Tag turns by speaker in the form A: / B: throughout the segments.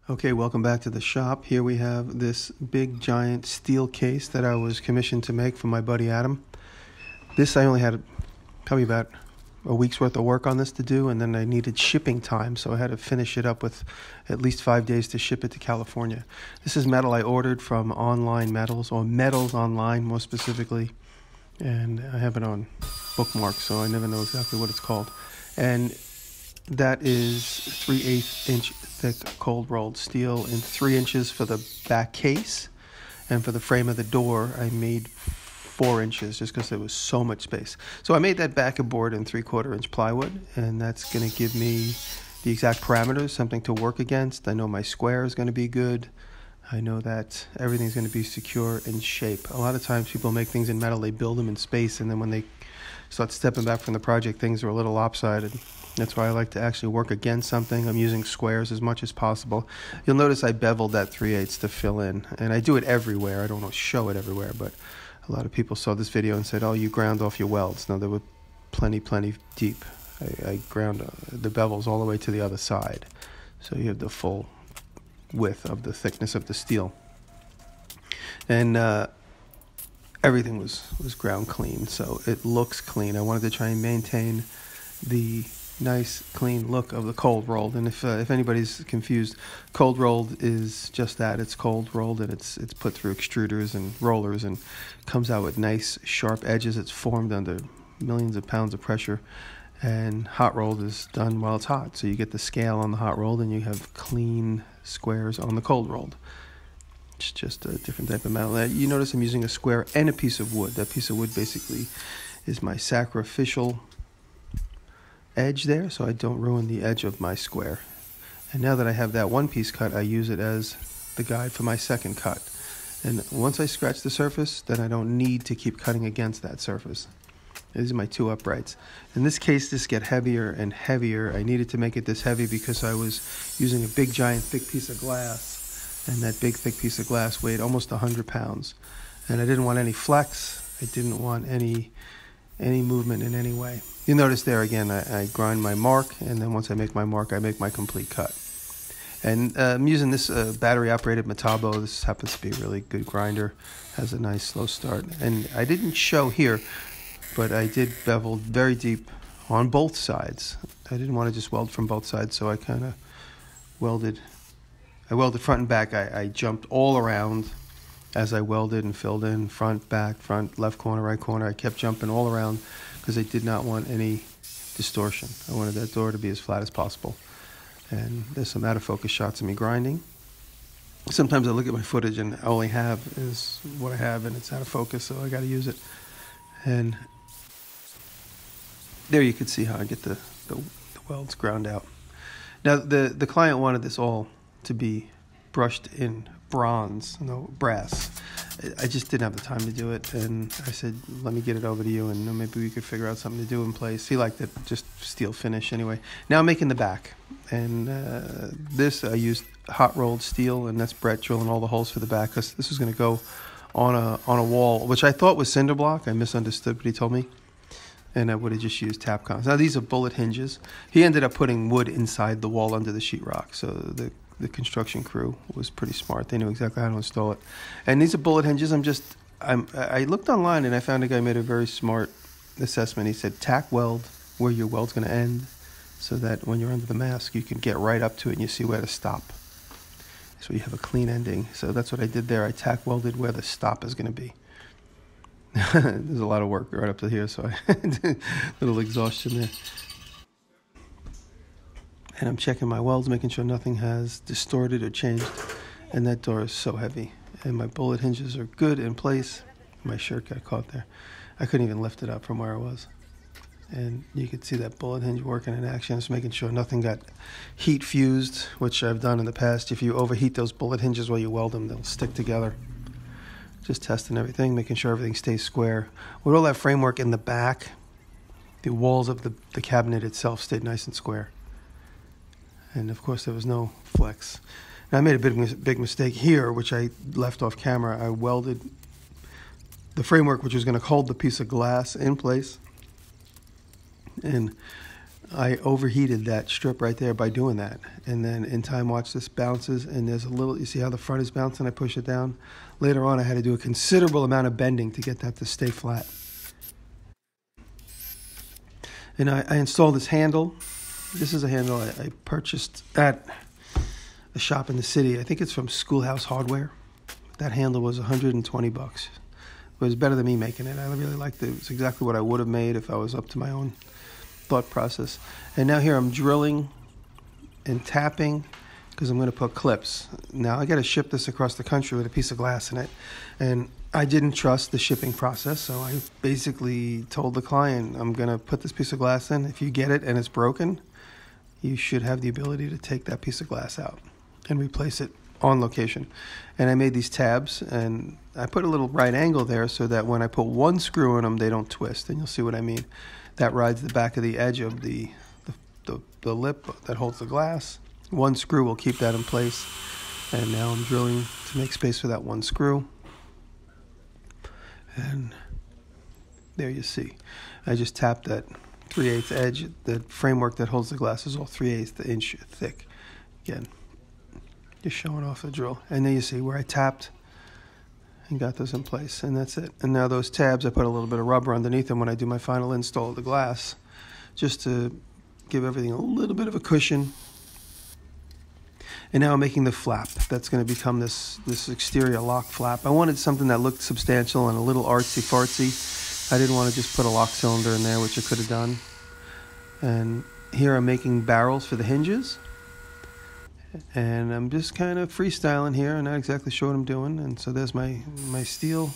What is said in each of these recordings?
A: Okay, welcome back to the shop. Here we have this big giant steel case that I was commissioned to make for my buddy Adam. This I only had probably about a week's worth of work on this to do, and then I needed shipping time, so I had to finish it up with at least 5 days to ship it to California. This is metal I ordered from Online Metals, or Metals Online more specifically, and I have it on bookmark, so I never know exactly what it's called. And that is 3/8 inch thick cold rolled steel and 3 inches for the back case, and for the frame of the door I made 4 inches just because there was so much space. So I made that backer board in 3/4 inch plywood, and that's going to give me the exact parameters, something to work against. I know my square is going to be good. I know that everything's going to be secure in shape. A lot of times people make things in metal, they build them in space, and then when they start stepping back from the project, things are a little lopsided. That's why I like to actually work against something. I'm using squares as much as possible. You'll notice I beveled that 3/8 to fill in, and I do it everywhere. I don't show it everywhere, but a lot of people saw this video and said, oh, you ground off your welds. No, they were plenty deep. I ground the bevels all the way to the other side, so you have the full width of the thickness of the steel. And everything was ground clean, so it looks clean. I wanted to try and maintain the nice clean look of the cold rolled. And if anybody's confused, cold rolled is just that. It's cold rolled, and it's put through extruders and rollers and comes out with nice sharp edges. It's formed under millions of pounds of pressure. And hot rolled is done while it's hot, so you get the scale on the hot rolled and you have clean squares on the cold rolled. It's just a different type of metal. You notice I'm using a square and a piece of wood. That piece of wood basically is my sacrificial edge there, so I don't ruin the edge of my square. And now that I have that one piece cut, I use it as the guide for my second cut. And once I scratch the surface, then I don't need to keep cutting against that surface. These are my two uprights. In this case, this gets heavier and heavier. I needed to make it this heavy because I was using a big giant thick piece of glass, and that big thick piece of glass weighed almost 100 pounds. And I didn't want any flex. I didn't want any movement in any way. You notice there again, I grind my mark, and then once I make my mark, I make my complete cut. And I'm using this battery-operated Metabo. This happens to be a really good grinder. Has a nice slow start. And I didn't show here, but I did bevel very deep on both sides. I didn't want to just weld from both sides, so I kind of welded. I welded front and back. I jumped all around as I welded and filled in front, back, front, left corner, right corner. I kept jumping all around because I did not want any distortion. I wanted that door to be as flat as possible. And there's some out of focus shots of me grinding. Sometimes I look at my footage and all I have is what I have, and it's out of focus, so I got to use it. And there you can see how I get the welds ground out. Now the client wanted this all to be brushed in bronze, no brass. I just didn't have the time to do it, and I said, let me get it over to you, and maybe we could figure out something to do in place. He liked it, just steel finish anyway. Now I'm making the back, and this I used hot rolled steel, and that's Brett drilling all the holes for the back, because this is going to go on a wall, which I thought was cinder block. I misunderstood what he told me, and I would have just used Tapcons. Now these are bullet hinges. He ended up putting wood inside the wall under the sheetrock, so the construction crew was pretty smart. They knew exactly how to install it. And these are bullet hinges. I looked online and I found a guy made a very smart assessment. He said tack weld where your weld's going to end, so that when you're under the mask you can get right up to it and you see where to stop. So you have a clean ending. So that's what I did there. I tack welded where the stop is going to be. There's a lot of work right up to here, so I a little exhaustion there. And I'm checking my welds, making sure nothing has distorted or changed. And that door is so heavy. And my bullet hinges are good in place. My shirt got caught there. I couldn't even lift it up from where I was. And you can see that bullet hinge working in action. Just making sure nothing got heat fused, which I've done in the past. If you overheat those bullet hinges while you weld them, they'll stick together. Just testing everything, making sure everything stays square. With all that framework in the back, the walls of the cabinet itself stayed nice and square. And of course there was no flex. Now I made a big mistake here, which I left off camera. I welded the framework, which was going to hold the piece of glass in place, and I overheated that strip right there by doing that. And then in time, watch this bounces, and there's a little, you see how the front is bouncing? I push it down. Later on, I had to do a considerable amount of bending to get that to stay flat. And I installed this handle. This is a handle I purchased at a shop in the city. I think it's from Schoolhouse Hardware. That handle was $120. It was better than me making it. I really liked it. It was exactly what I would have made if I was up to my own thought process. And now here I'm drilling and tapping because I'm going to put clips. Now I got to ship this across the country with a piece of glass in it. And I didn't trust the shipping process, so I basically told the client, I'm going to put this piece of glass in. If you get it and it's broken, you should have the ability to take that piece of glass out and replace it on location. And I made these tabs, and I put a little right angle there so that when I put one screw in them, they don't twist, and you'll see what I mean. That rides the back of the edge of the lip that holds the glass. One screw will keep that in place, and now I'm drilling to make space for that one screw. And there you see. I just tapped that 3/8 edge. The framework that holds the glass is all 3/8 inch thick. Again, just showing off the drill. And there you see where I tapped and got those in place. And that's it. And now those tabs, I put a little bit of rubber underneath them when I do my final install of the glass, just to give everything a little bit of a cushion. And now I'm making the flap. That's going to become this exterior lock flap. I wanted something that looked substantial and a little artsy-fartsy. I didn't want to just put a lock cylinder in there, which I could have done. And here I'm making barrels for the hinges. And I'm just kind of freestyling here. I'm not exactly sure what I'm doing. And so there's my steel.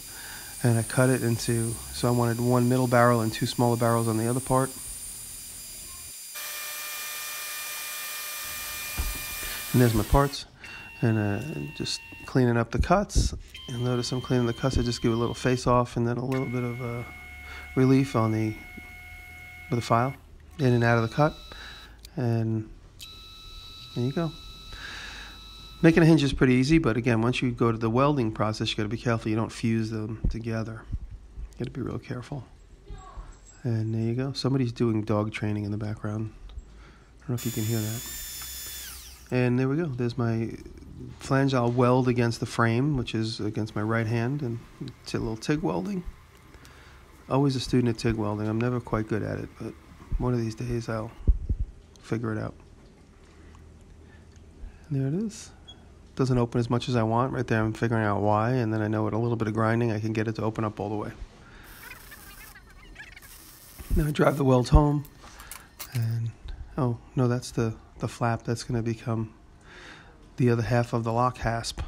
A: And I cut it into, so I wanted one middle barrel and two smaller barrels on the other part. And there's my parts, and just cleaning up the cuts. You'll notice I'm cleaning the cuts. I just give a little face off and then a little bit of relief on with the file, in and out of the cut. And there you go. Making a hinge is pretty easy, but again, once you go to the welding process, you got to be careful you don't fuse them together. You got to be real careful. And there you go. Somebody's doing dog training in the background. I don't know if you can hear that. And there we go. There's my flange. I'll weld against the frame, which is against my right hand, and it's a little TIG welding. Always a student at TIG welding. I'm never quite good at it, but one of these days I'll figure it out. And there it is. Doesn't open as much as I want. Right there I'm figuring out why, and then I know with a little bit of grinding I can get it to open up all the way. Now I drive the weld home, and oh no, that's the flap that's going to become the other half of the lock hasp.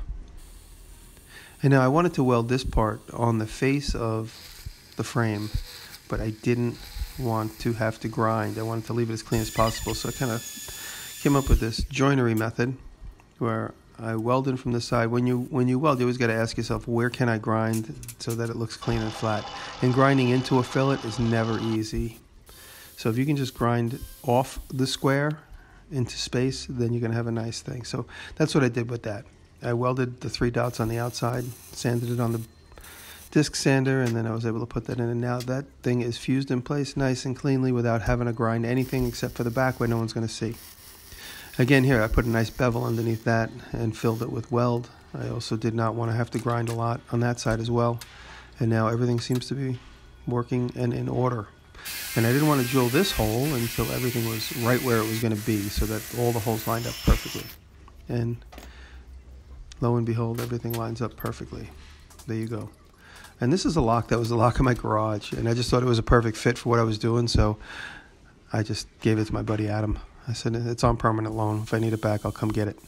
A: And now I wanted to weld this part on the face of the frame, but I didn't want to have to grind. I wanted to leave it as clean as possible, so I kind of came up with this joinery method where I welded from the side. When you weld, you always got to ask yourself, where can I grind so that it looks clean and flat? And grinding into a fillet is never easy. So if you can just grind off the square into space, then you're going to have a nice thing. So that's what I did with that. I welded the 3 dots on the outside, sanded it on the disc sander, and then I was able to put that in. And now that thing is fused in place nice and cleanly without having to grind anything except for the back where no one's going to see. Again, here I put a nice bevel underneath that and filled it with weld. I also did not want to have to grind a lot on that side as well. And now everything seems to be working and in order. And I didn't want to drill this hole until everything was right where it was going to be, so that all the holes lined up perfectly. And lo and behold, everything lines up perfectly. There you go. And this is a lock that was the lock of my garage, and I just thought it was a perfect fit for what I was doing, so I just gave it to my buddy Adam. I said, it's on permanent loan. If I need it back, I'll come get it.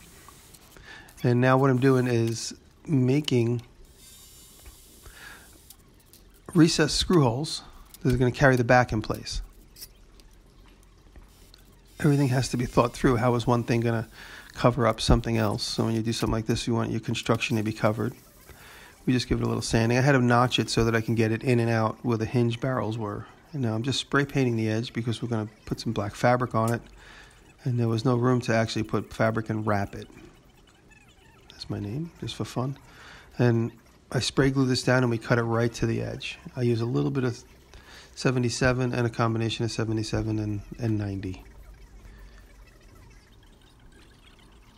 A: And now what I'm doing is making recessed screw holes that are going to carry the back in place. Everything has to be thought through. How is one thing going to cover up something else? So when you do something like this, you want your construction to be covered. We just give it a little sanding. I had to notch it so that I can get it in and out where the hinge barrels were. And now I'm just spray painting the edge because we're going to put some black fabric on it. And there was no room to actually put fabric and wrap it. That's my name, just for fun. And I spray glue this down and we cut it right to the edge. I use a little bit of 77, and a combination of 77 and 90.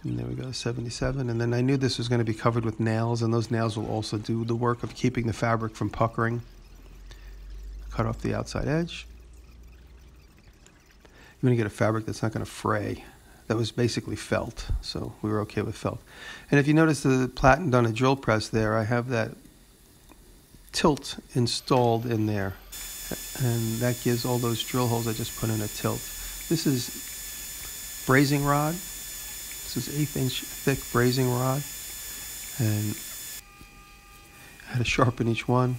A: And there we go, 77. And then I knew this was going to be covered with nails, and those nails will also do the work of keeping the fabric from puckering. Cut off the outside edge. You're going to get a fabric that's not going to fray. That was basically felt, so we were okay with felt. And if you notice the platen on a drill press there, I have that tilt installed in there. And that gives all those drill holes I just put in a tilt. This is brazing rod. This is 1/8 inch thick brazing rod. And I had to sharpen each one.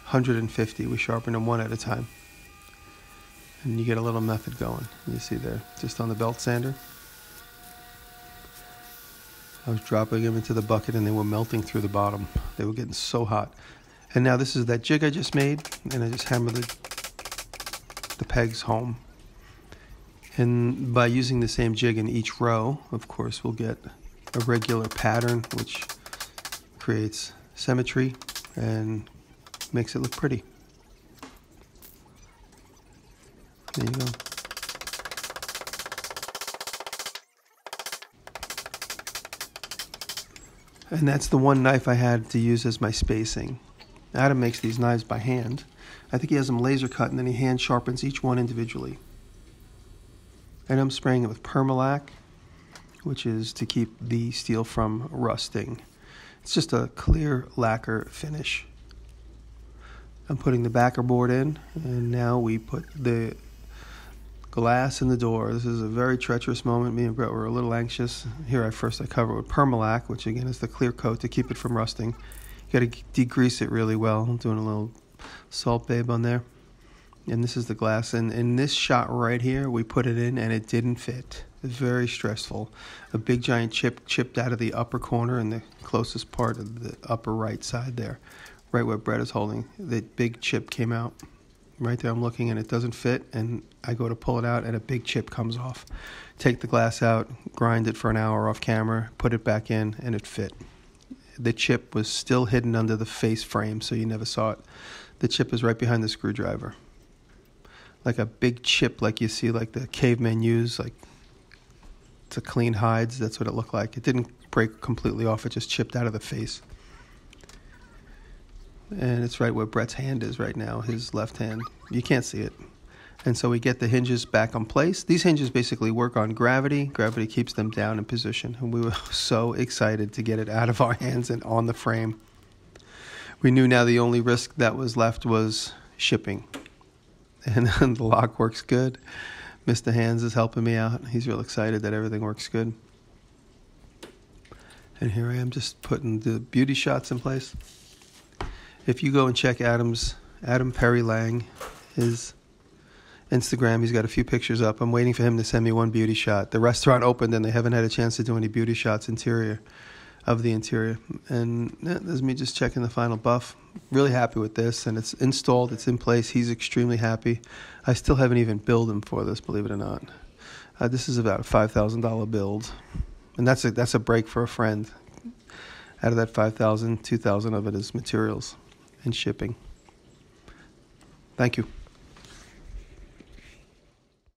A: 150, we sharpen them one at a time. And you get a little method going. You see there, just on the belt sander. I was dropping them into the bucket and they were melting through the bottom. They were getting so hot. And now this is that jig I just made, and I just hammered the pegs home. And by using the same jig in each row, of course, we'll get a regular pattern, which creates symmetry and makes it look pretty. There you go. And that's the one knife I had to use as my spacing. Adam makes these knives by hand. I think he has them laser cut, and then he hand sharpens each one individually. And I'm spraying it with permalac, which is to keep the steel from rusting. It's just a clear lacquer finish. I'm putting the backer board in, and now we put the glass in the door. This is a very treacherous moment. Me and Brett were a little anxious. Here I cover it with permalac, which again is the clear coat to keep it from rusting. You got to degrease it really well. I'm doing a little Salt Babe on there. And this is the glass. And in this shot right here, we put it in and it didn't fit. It's very stressful. A big giant chip chipped out of the upper corner in the closest part of the upper right side there, right where Brett is holding. The big chip came out. Right there I'm looking and it doesn't fit, and I go to pull it out and a big chip comes off. Take the glass out, grind it for an hour off camera, put it back in, and it fit. The chip was still hidden under the face frame, so you never saw it. The chip is right behind the screwdriver. Like a big chip like you see like the cavemen use, like to clean hides. That's what it looked like. It didn't break completely off, it just chipped out of the face. And it's right where Brett's hand is right now, his left hand. You can't see it. And so we get the hinges back on place. These hinges basically work on gravity. Gravity keeps them down in position. And we were so excited to get it out of our hands and on the frame. We knew now the only risk that was left was shipping. And the lock works good. Mr. Hands is helping me out. He's real excited that everything works good. And here I am just putting the beauty shots in place. If you go and check Adam Perry Lang, his Instagram, he's got a few pictures up. I'm waiting for him to send me one beauty shot. The restaurant opened and they haven't had a chance to do any beauty shots of the interior. And yeah, there's me just checking the final buff. Really happy with this, and it's installed, it's in place. He's extremely happy. I still haven't even billed him for this, believe it or not. This is about a $5,000 build, and that's a break for a friend. Out of that $5,000, $2,000 of it is materials and shipping. Thank you.